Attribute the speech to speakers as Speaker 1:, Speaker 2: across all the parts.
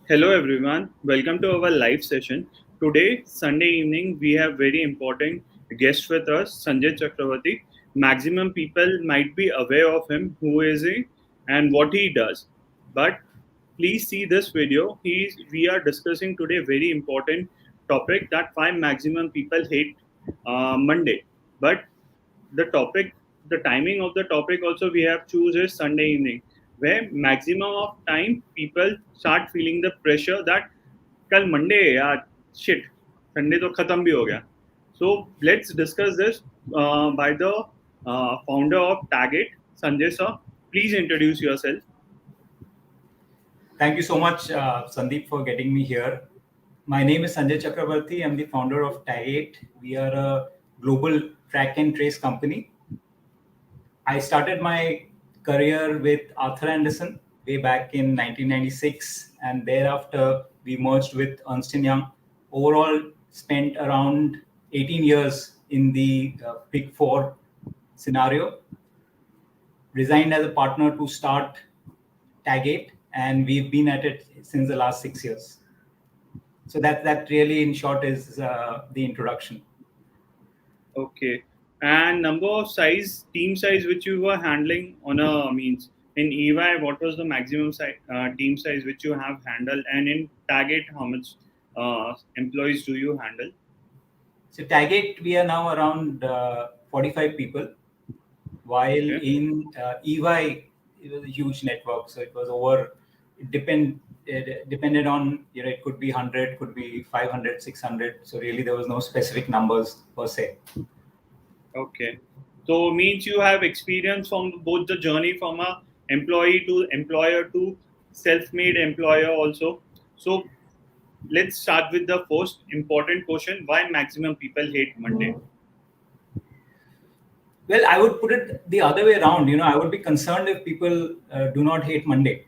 Speaker 1: Hello everyone, welcome to our live session. Today, Sunday evening, we have very important guest with us, Sanjay Chakrabarti. Maximum people might be aware of him, who is he and what he does. But please see this video. We are discussing today very important topic that why maximum people hate Monday. But the topic, the timing of the topic also we have choose is Sunday evening, where maximum of time people start feeling the pressure that कल Monday है यार shit Sunday तो खत्म भी हो गया so let's discuss this by the founder of Tagit, Sanjay sir. Please introduce yourself.
Speaker 2: Thank you so much, Sandeep, for getting me here. My name is Sanjay Chakrabarti. I'm the founder of Tagit. We are a global track and trace company. I started my career with Arthur Andersen way back in 1996, and thereafter we merged with Ernst& Young. Overall, spent around 18 years in the Big Four scenario. Resigned as a partner to start Tagit, and we've been at it since the last 6 years. So that really, in short, is the introduction.
Speaker 1: Okay. And number of team size which you were handling on a means in EY, what was the maximum team size which you have handled, and in Tagit, how much employees do you handle?
Speaker 2: So Tagit, we are now around 45 people, while in EY it was a huge network, so it was over. It depended on, it could be 100, could be 500, 600. So really there was no specific numbers per se.
Speaker 1: Okay. So means you have experience from both the journey from a employee to employer to self-made employer also. So let's start with the first important question: why maximum people hate Monday?
Speaker 2: Well, I would put it the other way around. I would be concerned if people do not hate Monday,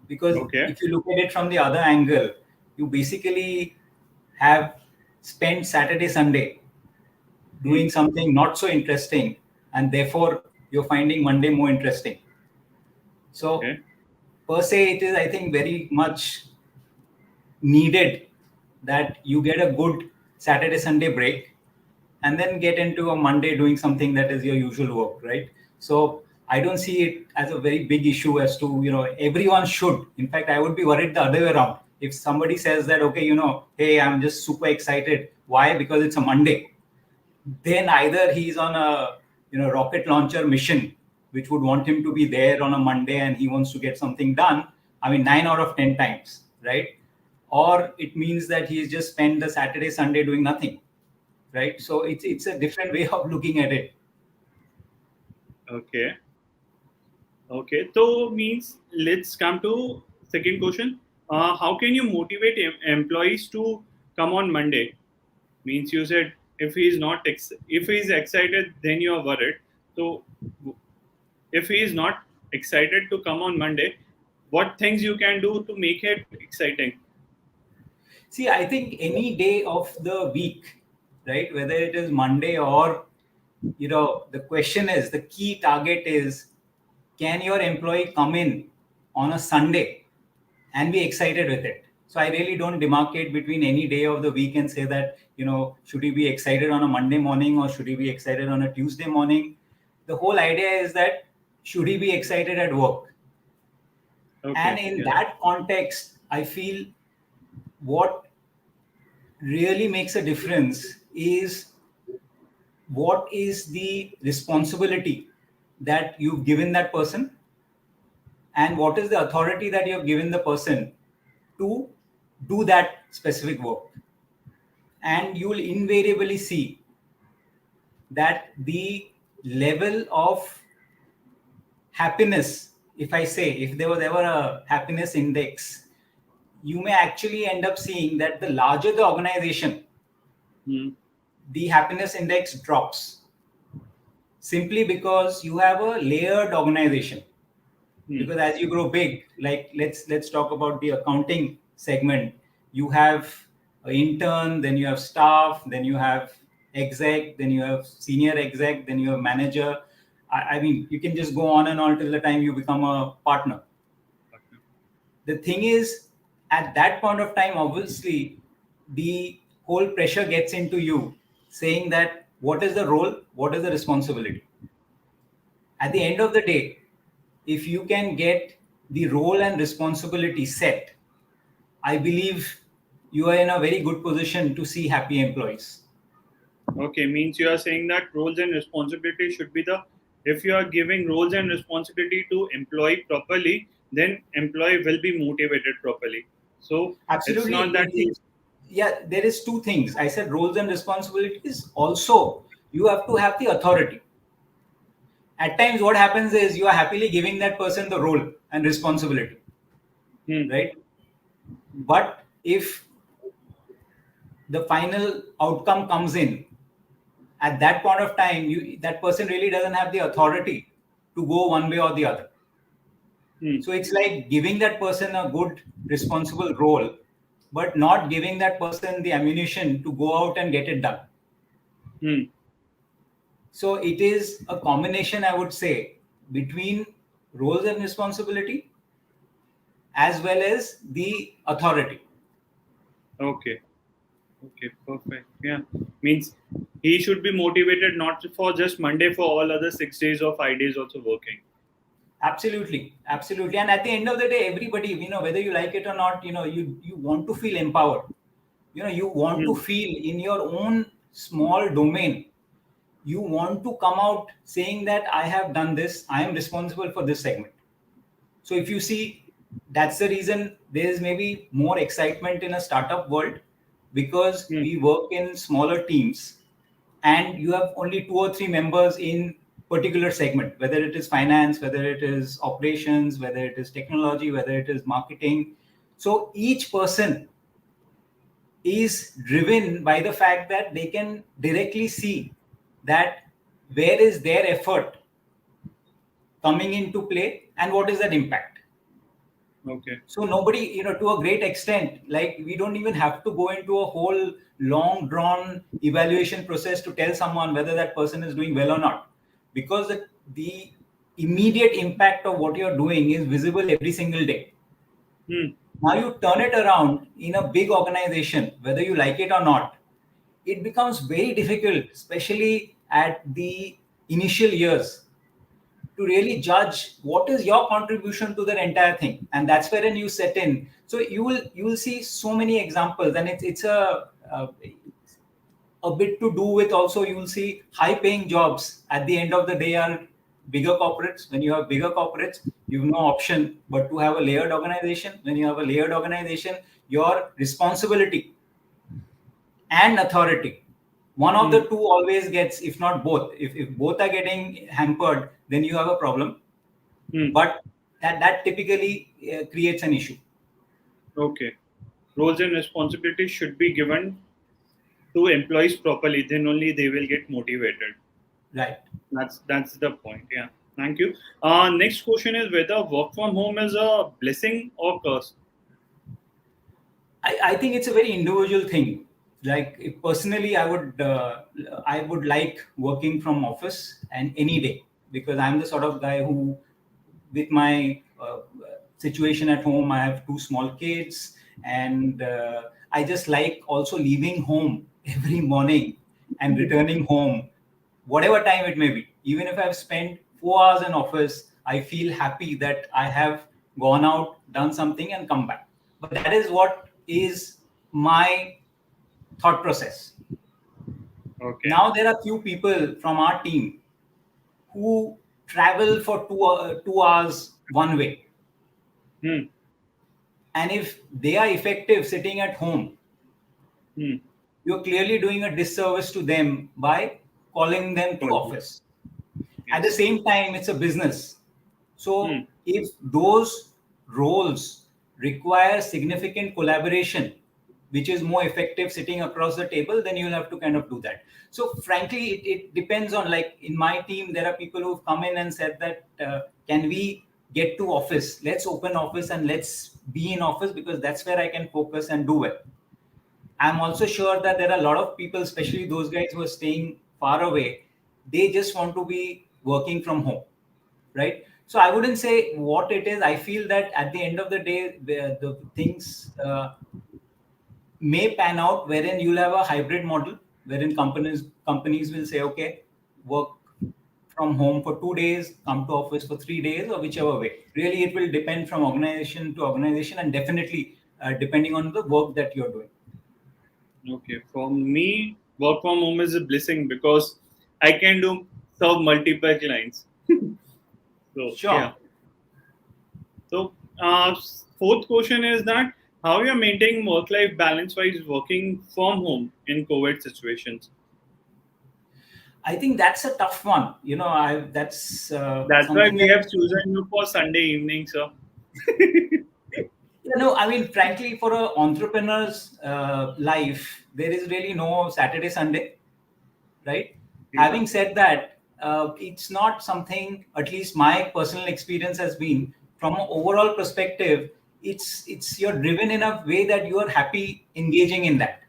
Speaker 2: because if you look at it from the other angle, you basically have spent Saturday, Sunday doing something not so interesting, and therefore you're finding Monday more interesting. So per se, it is, I think, very much needed that you get a good Saturday, Sunday break and then get into a Monday doing something that is your usual work, right? So I don't see it as a very big issue as to, everyone should. In fact, I would be worried the other way around. If somebody says that, okay, hey, I'm just super excited. Why? Because it's a Monday. Then either he's on a, rocket launcher mission, which would want him to be there on a Monday and he wants to get something done. I mean, 9 out of 10 times, right? Or it means that he's just spent the Saturday, Sunday doing nothing. Right, so it's a different way of looking at it.
Speaker 1: Okay. So means let's come to second question. How can you motivate employees to come on Monday? Means you said if if he's excited, then you are worried. So if he is not excited to come on Monday, what things you can do to make it exciting?
Speaker 2: See, I think any day of the week, right, whether it is Monday or, the question is, the key target is, can your employee come in on a Sunday and be excited with it? So I really don't demarcate between any day of the week and say that, should he be excited on a Monday morning or should he be excited on a Tuesday morning? The whole idea is that, should he be excited at work? And in that context, I feel what really makes a difference is what is the responsibility that you've given that person, and what is the authority that you have given the person to do that specific work. And you will invariably see that the level of happiness, if there was ever a happiness index, you may actually end up seeing that the larger the organization, the happiness index drops, simply because you have a layered organization. Because as you grow big, like let's talk about the accounting segment, you have an intern, then you have staff, then you have exec, then you have senior exec, then you have manager. I mean, you can just go on and on till the time you become a partner. The thing is, at that point of time, obviously, the whole pressure gets into you saying that what is the role, what is the responsibility. At the end of the day, if you can get the role and responsibility set, I believe you are in a very good position to see happy employees.
Speaker 1: Okay, means you are saying that roles and responsibility should be the, if you are giving roles and responsibility to employee properly, then employee will be motivated properly. So it's
Speaker 2: Absolutely.
Speaker 1: not that he.
Speaker 2: Yeah, there is two things. I said roles and responsibilities. Also, you have to have the authority. At times, what happens is you are happily giving that person the role and responsibility,
Speaker 1: Hmm,
Speaker 2: right? But if the final outcome comes in, at that point of time, that person really doesn't have the authority to go one way or the other.
Speaker 1: hmm,
Speaker 2: So it's like giving that person a good, responsible role, but not giving that person the ammunition to go out and get it done.
Speaker 1: hmm.
Speaker 2: So it is a combination, I would say, between roles and responsibility as well as the authority.
Speaker 1: Okay. Okay, perfect. Yeah, means he should be motivated not for just Monday, for all other 6 days or 5 days also working.
Speaker 2: Absolutely, absolutely. And at the end of the day, everybody, whether you like it or not, you want to feel empowered. You want to
Speaker 1: Hmm,
Speaker 2: feel in your own small domain. You want to come out saying that I have done this, I am responsible for this segment. So if you see, that's the reason there is maybe more excitement in a startup world, because
Speaker 1: hmm,
Speaker 2: we work in smaller teams and you have only two or three members in particular segment, whether it is finance, whether it is operations, whether it is technology, whether it is marketing. So each person is driven by the fact that they can directly see that where is their effort coming into play and what is that impact.
Speaker 1: okay.
Speaker 2: So nobody, to a great extent, like we don't even have to go into a whole long drawn evaluation process to tell someone whether that person is doing well or not, because the immediate impact of what you're doing is visible every single day.
Speaker 1: Hmm,
Speaker 2: Now you turn it around in a big organization, whether you like it or not, it becomes very difficult, especially at the initial years, to really judge what is your contribution to the entire thing. And that's wherein you set in. So you will see so many examples, and it's a bit to do with, also you will see high paying jobs at the end of the day are bigger corporates. When you have bigger corporates, you have no option but to have a layered organization. When you have a layered organization, your responsibility and authority, one of the
Speaker 1: hmm.
Speaker 2: two always gets, if not both. If both are getting hampered, then you have a problem.
Speaker 1: Hmm.
Speaker 2: But that typically creates an issue.
Speaker 1: Okay. Roles and responsibilities should be given to employees properly. Then only they will get motivated.
Speaker 2: Right.
Speaker 1: That's the point. Yeah. Thank you. Next question is whether work from home is a blessing or curse.
Speaker 2: I think it's a very individual thing. Like if personally, I would like working from office and any day, because I'm the sort of guy who, with my situation at home, I have two small kids, and I just like also leaving home every morning and returning home, whatever time it may be. Even if I've spent 4 hours in office, I feel happy that I have gone out, done something, and come back. But that is what is my thought process.
Speaker 1: Okay.
Speaker 2: Now there are few people from our team who travel for 2 hours one way,
Speaker 1: Hmm.
Speaker 2: and if they are effective sitting at home,
Speaker 1: Hmm.
Speaker 2: you're clearly doing a disservice to them by calling them to
Speaker 1: Got you.
Speaker 2: office. At the
Speaker 1: Yes.
Speaker 2: same time, it's a business.
Speaker 1: Hmm.
Speaker 2: So if those roles require significant collaboration, which is more effective sitting across the table, then you'll have to kind of do that. So frankly, it depends on, like in my team, there are people who've come in and said that, can we get to office? Let's open office and let's be in office, because that's where I can focus and do well. I'm also sure that there are a lot of people, especially those guys who are staying far away, they just want to be working from home, right? So I wouldn't say what it is. I feel that at the end of the day, the things may pan out wherein you'll have a hybrid model wherein companies will say, okay, work from home for 2 days, come to office for 3 days, or whichever way. Really, it will depend from organization to organization, and definitely depending on the work that you're doing.
Speaker 1: Okay, for me, work from home is a blessing because I can do serve multiple clients. So yeah.
Speaker 2: Sure.
Speaker 1: So fourth question is that how you're maintaining work-life balance while working from home in COVID situations.
Speaker 2: I think that's a tough one. That's
Speaker 1: That's why
Speaker 2: something
Speaker 1: we
Speaker 2: that,
Speaker 1: have chosen you for Sunday evening, sir.
Speaker 2: I mean, frankly, for an entrepreneur's life, there is really no Saturday, Sunday, right?
Speaker 1: Yeah.
Speaker 2: Having said that, it's not something, at least my personal experience has been, from an overall perspective, it's you're driven in a way that you are happy engaging in that,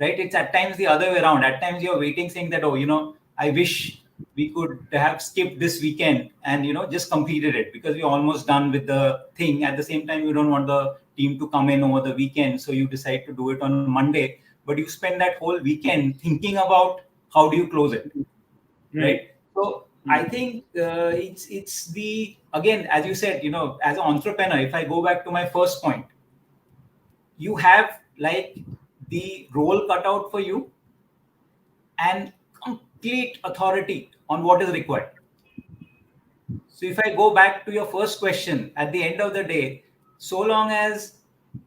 Speaker 2: right? It's at times the other way around. At times you're waiting, saying that, oh, I wish we could have skipped this weekend and just completed it, because we're almost done with the thing. At the same time, you don't want the team to come in over the weekend, so you decide to do it on Monday. But you spend that whole weekend thinking about how do you close it,
Speaker 1: Hmm.
Speaker 2: right? So I
Speaker 1: Hmm.
Speaker 2: think it's the, again, as you said, as an entrepreneur, if I go back to my first point, you have like the role cut out for you and complete authority on what is required. So if I go back to your first question, at the end of the day, so long as,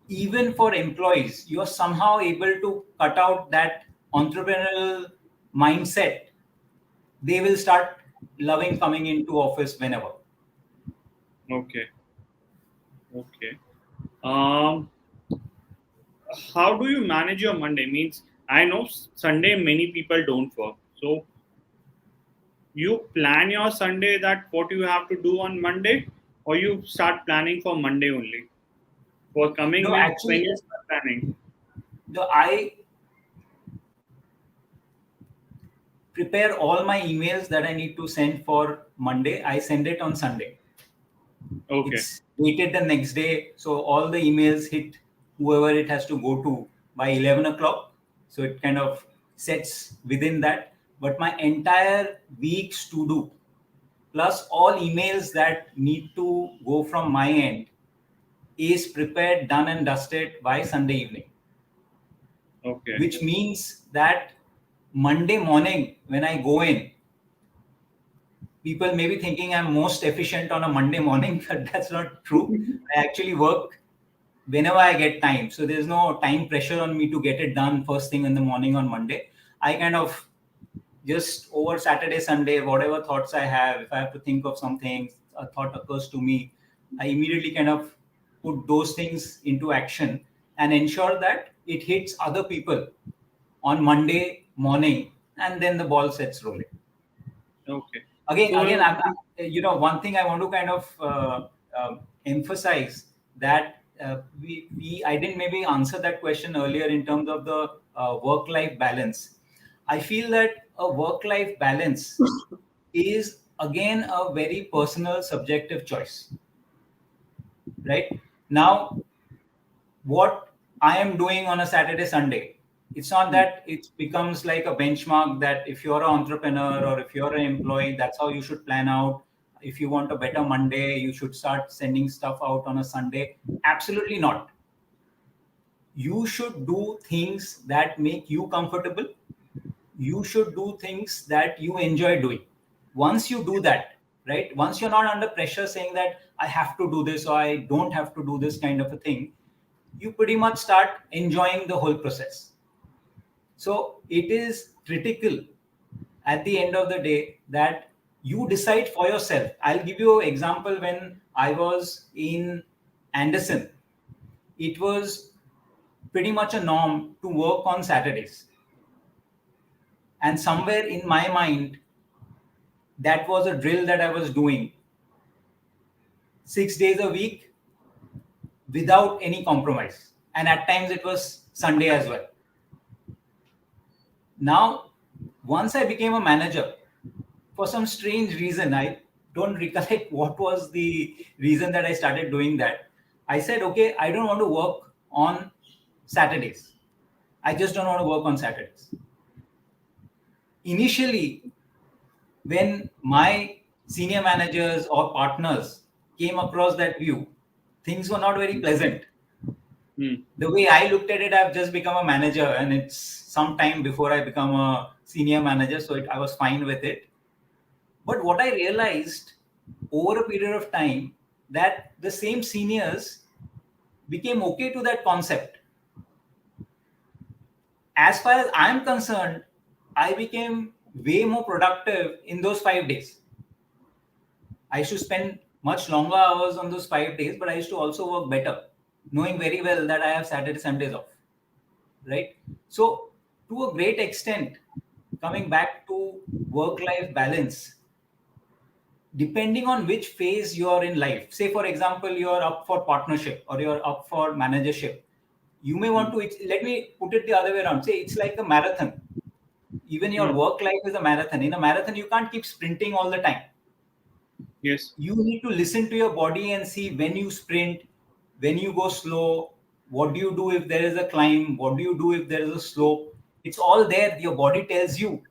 Speaker 2: even for employees, you are somehow able to cut out that entrepreneurial mindset, they will start loving coming into office whenever.
Speaker 1: Okay. Okay. Um, how do you manage your Monday? Means I know Sunday many people don't work, so you plan your Sunday that what you have to do on Monday, or you start planning for Monday only for coming
Speaker 2: No,
Speaker 1: week when
Speaker 2: actually,
Speaker 1: you start planning.
Speaker 2: I prepare all my emails that I need to send for Monday. I send it on Sunday.
Speaker 1: Okay.
Speaker 2: It's dated the next day, so all the emails hit whoever it has to go to by 11 o'clock. So it kind of sets within that. But my entire week's to do, plus all emails that need to go from my end, is prepared, done, and dusted by Sunday evening.
Speaker 1: Okay.
Speaker 2: Which means that Monday morning, when I go in, people may be thinking I'm most efficient on a Monday morning, but that's not true. I actually work whenever I get time. So there's no time pressure on me to get it done first thing in the morning on Monday. I kind of just over Saturday, Sunday, whatever thoughts I have, if I have to think of something, a thought occurs to me, I immediately kind of put those things into action and ensure that it hits other people on Monday morning, and then the ball sets rolling.
Speaker 1: Okay.
Speaker 2: Again,
Speaker 1: So
Speaker 2: one thing I want to kind of emphasize that we I didn't maybe answer that question earlier in terms of the work life balance. I feel that a work life balance is again a very personal subjective choice, right? Now, what I am doing on a Saturday, Sunday, it's not
Speaker 1: hmm,
Speaker 2: that it becomes like a benchmark that if you're an entrepreneur or if you're an employee, that's how you should plan out. If you want a better Monday, you should start sending stuff out on a Sunday. Absolutely not. You should do things that make you comfortable. You should do things that you enjoy doing. Once you do that, right? Once you're not under pressure saying that I have to do this or I don't have to do this kind of a thing, you pretty much start enjoying the whole process. So it is critical at the end of the day that you decide for yourself. I'll give you an example. When I was in Anderson, it was pretty much a norm to work on Saturdays. And somewhere in my mind, that was a drill that I was doing 6 days a week without any compromise. And at times it was Sunday as well. Now, once I became a manager, for some strange reason, I don't recollect what was the reason that I started doing that. I said, okay, I don't want to work on Saturdays. I just don't want to work on Saturdays. Initially, when my senior managers or partners came across that view, things were not very pleasant. The way I looked at it, I've just become a manager, and it's some time before I become a senior manager, so I was fine with it. But what I realized over a period of time, that the same seniors became okay to that concept. As far as I'm concerned, I became way more productive in those 5 days. I used to spend much longer hours on those 5 days, but I used to also work better, knowing very well that I have Saturday, Sundays off. Right? So, to a great extent, coming back to work-life balance, depending on which phase you're in life, say for example, you're up for partnership or you're up for managership, you may want to, let me put it the other way around. Say it's like a marathon. Even your work life is a marathon. In a marathon, you can't keep sprinting all the time.
Speaker 1: Yes.
Speaker 2: You need to listen to your body and see when you sprint, when you go slow, what do you do if there is a climb, what do you do if there is a slope. It's all there. Your body tells you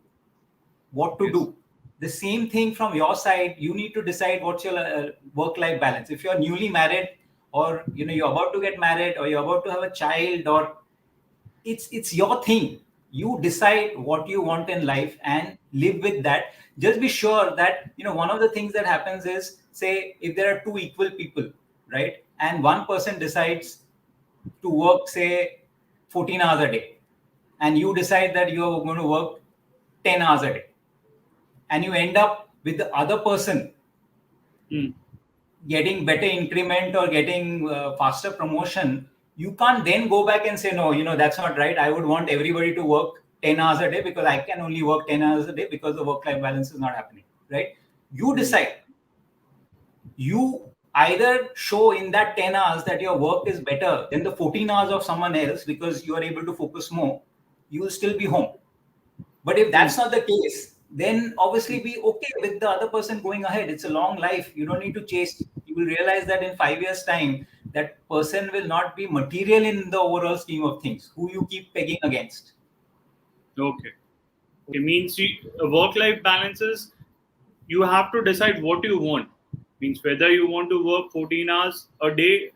Speaker 2: what to do. The same thing from your side, you need to decide what's your work-life balance. If you're newly married, or you're about to get married, or you're about to have a child, or it's your thing. You decide what you want in life and live with that. Just be sure that one of the things that happens is, say if there are two equal people, right, and one person decides to work, say 14 hours a day, and you decide that you are going to work 10 hours a day, and you end up with the other person getting better increment or getting faster promotion, you can't then go back and say, no, that's not right. I would want everybody to work 10 hours a day because I can only work 10 hours a day because the work-life balance is not happening, right? You decide. You either show in that 10 hours that your work is better than the 14 hours of someone else because you are able to focus more, you will still be home. But if that's not the case, then obviously be okay with the other person going ahead. It's a long life. You don't need to chase. You will realize that in 5 years' time, that person will not be material in the overall scheme of things, who you keep pegging against.
Speaker 1: Okay. It means work-life balances, you have to decide what you want. Means whether you want to work 14 hours a day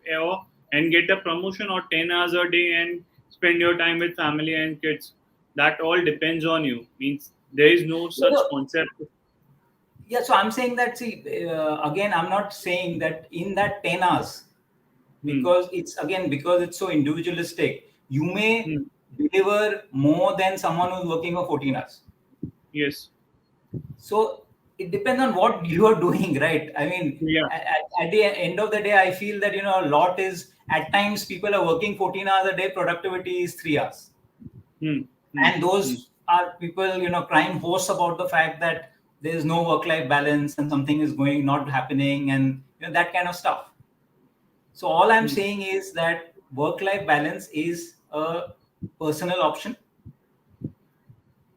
Speaker 1: and get a promotion, or 10 hours a day and spend your time with family and kids. That all depends on you. Means there is no such concept.
Speaker 2: Yeah, so I'm saying that, see, again, I'm not saying that in that 10 hours, because it's so individualistic, you may deliver more than someone who's working for 14 hours.
Speaker 1: Yes.
Speaker 2: So it depends on what you are doing, right? I mean, at the end of the day, I feel that, a lot is, at times people are working 14 hours a day, productivity is 3 hours. And those are people, crying hoarse about the fact that there is no work-life balance and something is not happening, and that kind of stuff. So all I'm saying is that work-life balance is a personal option.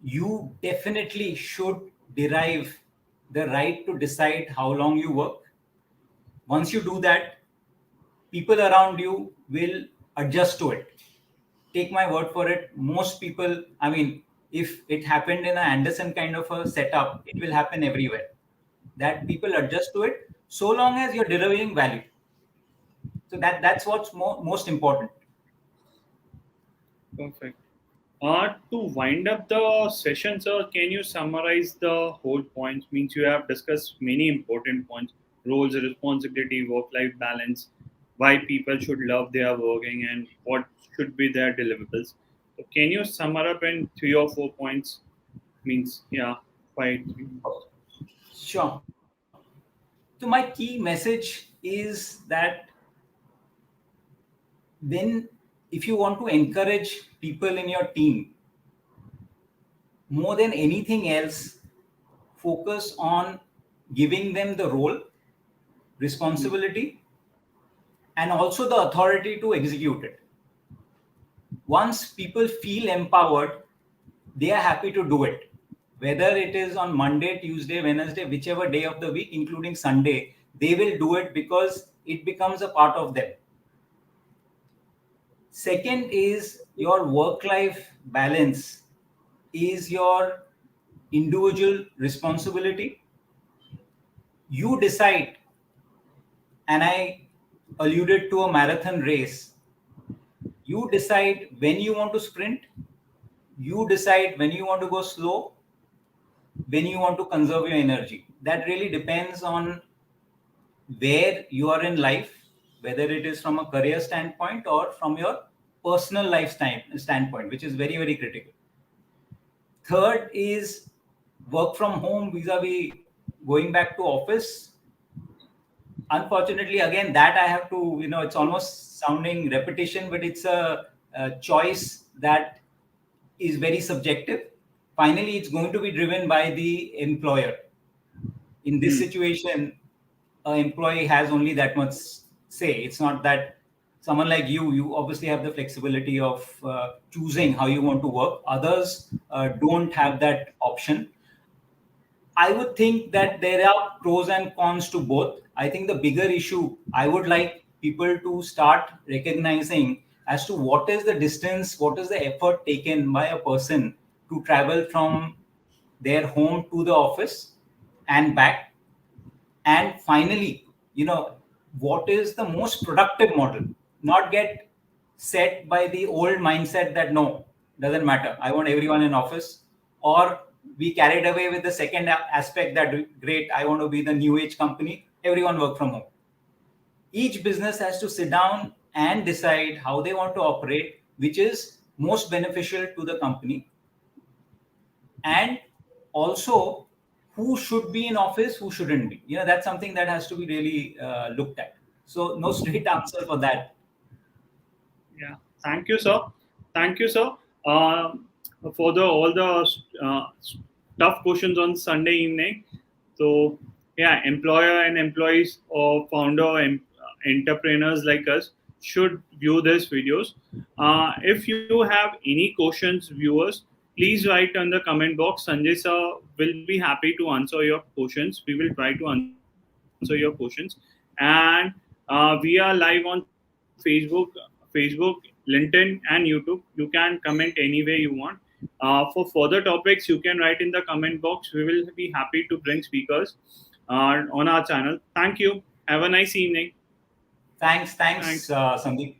Speaker 2: You definitely should derive the right to decide how long you work. Once you do that, people around you will adjust to it. Take my word for it. Most people, I mean, if it happened in an Anderson kind of a setup, it will happen everywhere. That people adjust to it, so long as you're delivering value. So that's what's most important.
Speaker 1: Perfect. To wind up the session, sir, can you summarize the whole points? Means you have discussed many important points: roles, responsibility, work-life balance, why people should love their working, and what should be their deliverables. So can you sum up in 3 or 4 points? Means, yeah, 5 3 minutes.
Speaker 2: Sure. So my key message is that when, if you want to encourage people in your team, more than anything else, focus on giving them the role, responsibility, and also the authority to execute it. Once people feel empowered, they are happy to do it. whether it is on Monday, Tuesday, Wednesday, whichever day of the week, including Sunday, they will do it because it becomes a part of them. Second is your work life balance is your individual responsibility. You decide, and I alluded to a marathon race. You decide when you want to sprint, you decide when you want to go slow, when you want to conserve your energy. That really depends on where you are in life, whether it is from a career standpoint or from your personal standpoint, which is very, very critical. Third is work from home vis-a-vis going back to office. Unfortunately, again, that I have to, it's almost sounding repetition, but it's a choice that is very subjective. Finally, it's going to be driven by the employer. In this situation, an employee has only that much say. It's not that someone like you obviously have the flexibility of choosing how you want to work. Others don't have that option. I would think that there are pros and cons to both. I think the bigger issue I would like people to start recognizing as to what is the distance, what is the effort taken by a person to travel from their home to the office and back. And finally, what is the most productive model? Not get set by the old mindset that no, doesn't matter. I want everyone in office, or we carried away with the second aspect that great, I want to be the new age company, everyone work from home. Each business has to sit down and decide how they want to operate, which is most beneficial to the company, and also who should be in office, who shouldn't be. That's something that has to be really looked at. So no straight answer for that.
Speaker 1: Yeah, thank you, sir. Thank you, sir, for the all the uh, tough questions on Sunday evening. So, yeah, employer and employees or founder and entrepreneurs like us should view these videos. If you have any questions, viewers, please write on the comment box. Sanjay sir will be happy to answer your questions. We will try to answer your questions. And we are live on Facebook, LinkedIn, and YouTube. You can comment any way you want. For further topics, you can write in the comment box. We will be happy to bring speakers on our channel. Thank you. Have a nice evening.
Speaker 2: Thanks,
Speaker 1: Thanks.
Speaker 2: Sandeep.